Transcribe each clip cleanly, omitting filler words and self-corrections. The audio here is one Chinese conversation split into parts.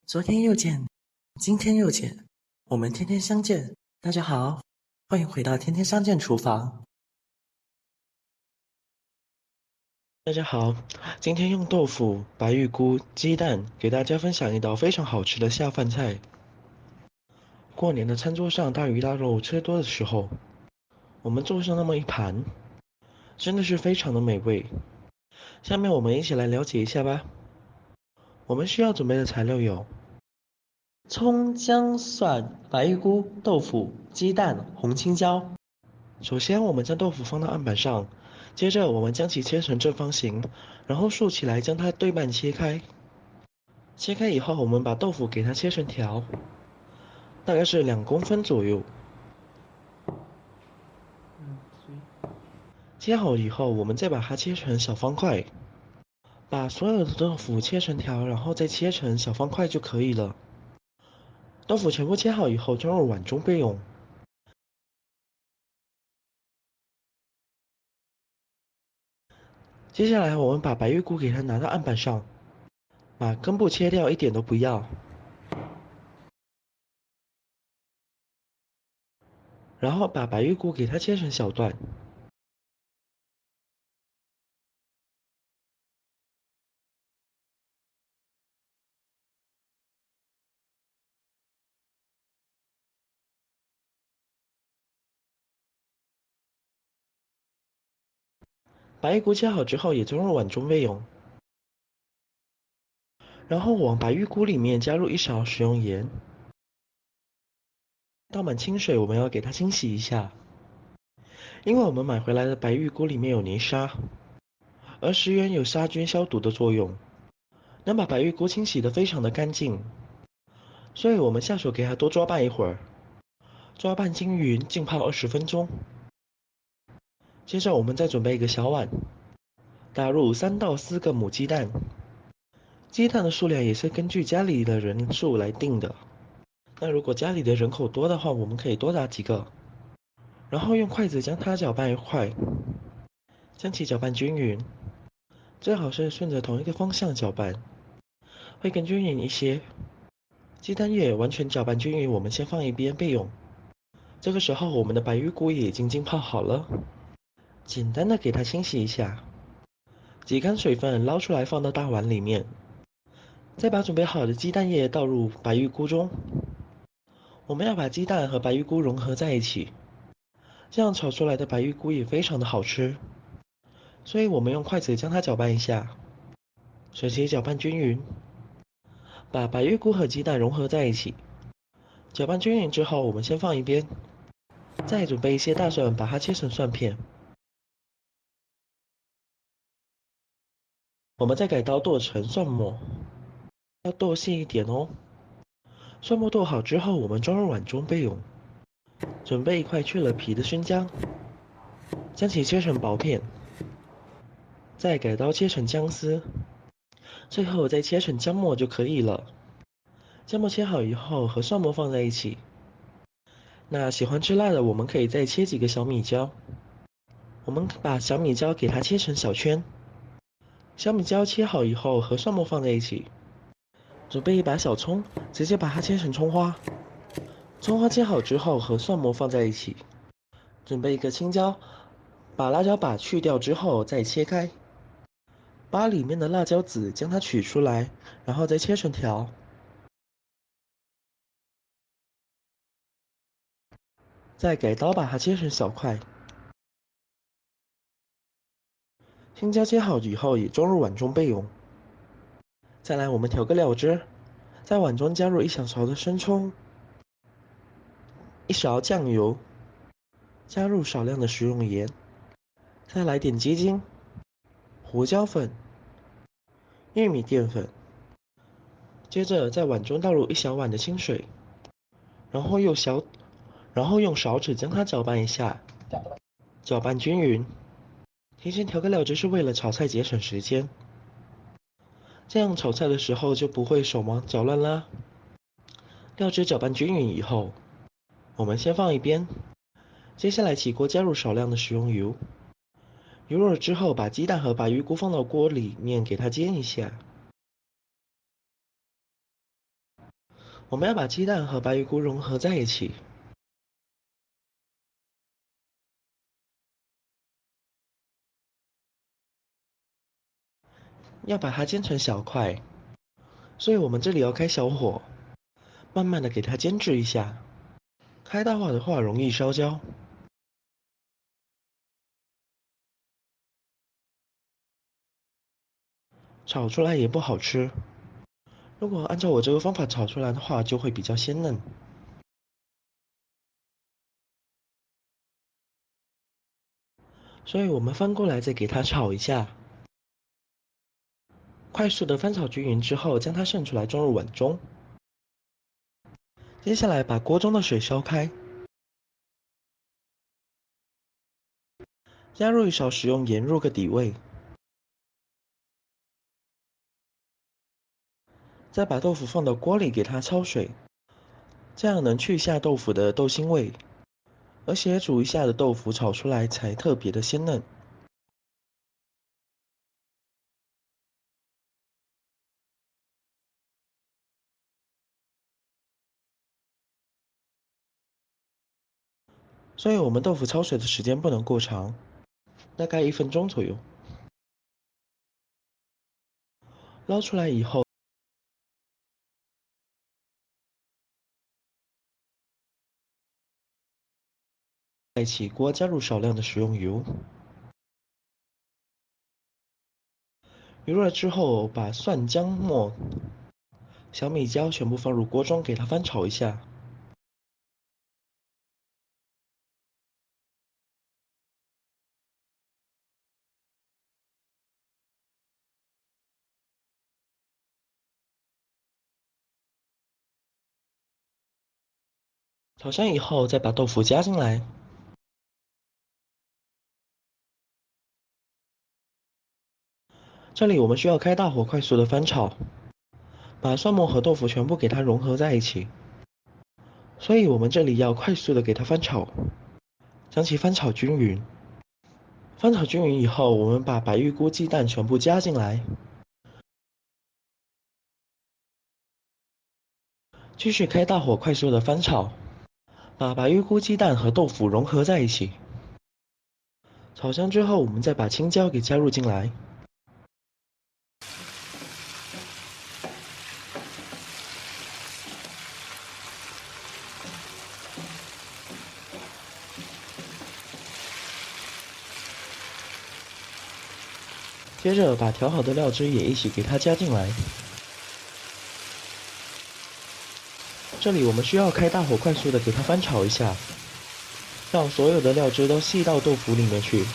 昨天又见，今天又见，我们天天相见。大家好，欢迎回到天天相见厨房。大家好，今天用豆腐、白玉菇、鸡蛋给大家分享一道非常好吃的下饭菜。过年的餐桌上大鱼大肉吃多的时候，我们做上那么一盘，真的是非常的美味。下面我们一起来了解一下吧。我们需要准备的材料有葱、姜、蒜、白玉菇、豆腐、鸡蛋、红青椒。首先，我们将豆腐放到案板上，接着我们将其切成正方形，然后竖起来将它对半切开。切开以后，我们把豆腐给它切成条，大概是2公分左右。切好以后，我们再把它切成小方块，把所有的豆腐切成条，然后再切成小方块就可以了。豆腐全部切好以后，装入碗中备用。接下来，我们把白玉菇给它拿到案板上，把根部切掉，一点都不要。然后把白玉菇给它切成小段。白玉菇切好之后，也装入碗中备用。然后往白玉菇里面加入1勺食用盐，倒满清水，我们要给它清洗一下，因为我们买回来的白玉菇里面有泥沙，而食盐有杀菌消毒的作用，能把白玉菇清洗得非常的干净，所以我们下手给它多抓拌一会儿，抓拌均匀，浸泡20分钟。接着我们再准备一个小碗，打入3到4个母鸡蛋，鸡蛋的数量也是根据家里的人数来定的。那如果家里的人口多的话，我们可以多打几个。然后用筷子将它搅拌一块，将其搅拌均匀，最好是顺着同一个方向搅拌，会更均匀一些。鸡蛋液完全搅拌均匀，我们先放一边备用。这个时候，我们的白玉菇也已经浸泡好了，简单的给它清洗一下，挤干水分，捞出来放到大碗里面，再把准备好的鸡蛋液倒入白玉菇中。我们要把鸡蛋和白玉菇融合在一起，这样炒出来的白玉菇也非常的好吃。所以我们用筷子将它搅拌一下，使其搅拌均匀，把白玉菇和鸡蛋融合在一起。搅拌均匀之后，我们先放一边，再准备一些大蒜，把它切成蒜片。我们再改刀剁成蒜末，要剁细一点哦。蒜末剁好之后，我们装入碗中备用。准备一块去了皮的生姜，将其切成薄片，再改刀切成姜丝，最后再切成姜末就可以了。姜末切好以后和蒜末放在一起。那喜欢吃辣的，我们可以再切几个小米椒。我们把小米椒给它切成小圈。小米椒切好以后和蒜末放在一起。准备一把小葱，直接把它切成葱花。葱花切好之后和蒜末放在一起。准备一个青椒，把辣椒把去掉之后再切开。把里面的辣椒籽将它取出来，然后再切成条。再改刀把它切成小块。青椒切好以后也装入碗中备用。再来我们调个料汁，在碗中加入1小勺的生抽，1勺酱油，加入少量的食用盐，再来点鸡精、胡椒粉、玉米淀粉。接着在碗中倒入1小碗的清水，然后用勺子将它搅拌一下，搅拌均匀。提前调个料汁是为了炒菜节省时间，这样炒菜的时候就不会手忙脚乱啦。料汁搅拌均匀以后，我们先放一边。接下来起锅加入少量的食用油，油热之后把鸡蛋和白玉菇放到锅里面给它煎一下。我们要把鸡蛋和白玉菇融合在一起，要把它煎成小块，所以我们这里要开小火，慢慢的给它煎制一下。开大火的话容易烧焦，炒出来也不好吃。如果按照我这个方法炒出来的话，就会比较鲜嫩。所以我们翻过来再给它炒一下，快速的翻炒均匀之后，将它盛出来装入碗中。接下来把锅中的水烧开，加入一勺食用盐入个底味，再把豆腐放到锅里给它焯水，这样能去下豆腐的豆腥味，而且煮一下的豆腐炒出来才特别的鲜嫩。所以我们豆腐焯水的时间不能过长，大概1分钟左右。捞出来以后，再起锅加入少量的食用油，油热之后把蒜姜末、小米椒全部放入锅中，给它翻炒一下。炒香以后，再把豆腐加进来，这里我们需要开大火快速的翻炒，把蒜末和豆腐全部给它融合在一起。所以我们这里要快速的给它翻炒，将其翻炒均匀。翻炒均匀以后，我们把白玉菇、鸡蛋全部加进来，继续开大火快速的翻炒，把白玉菇、鸡蛋和豆腐融合在一起。炒香之后，我们再把青椒给加入进来。接着把调好的料汁也一起给它加进来。这里我们需要开大火快速的给它翻炒一下，让所有的料汁都吸到豆腐里面去。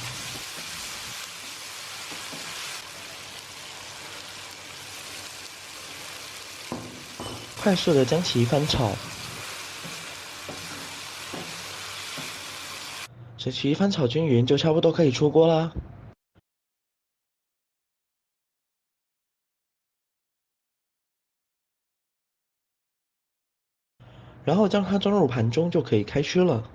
快速的将其翻炒，使其翻炒均匀，就差不多可以出锅啦。然后将它装入盘中就可以开吃了。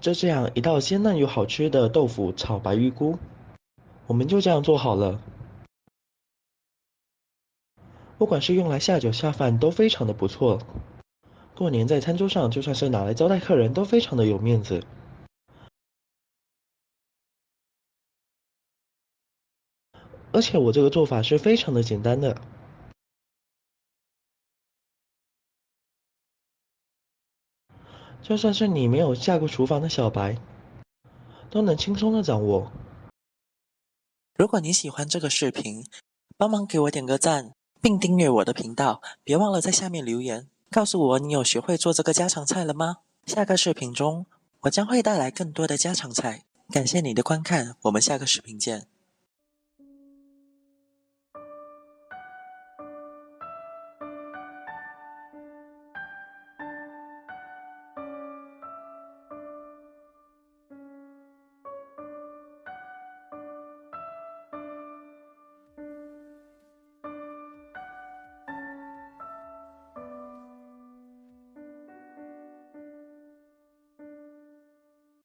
就这样一道鲜嫩又好吃的豆腐炒白玉菇，我们就这样做好了。不管是用来下酒下饭都非常的不错，过年在餐桌上就算是拿来招待客人都非常的有面子。而且我这个做法是非常的简单的，就算是你没有下过厨房的小白，都能轻松的掌握。如果你喜欢这个视频，帮忙给我点个赞，并订阅我的频道，别忘了在下面留言，告诉我你有学会做这个家常菜了吗？下个视频中，我将会带来更多的家常菜。感谢你的观看，我们下个视频见。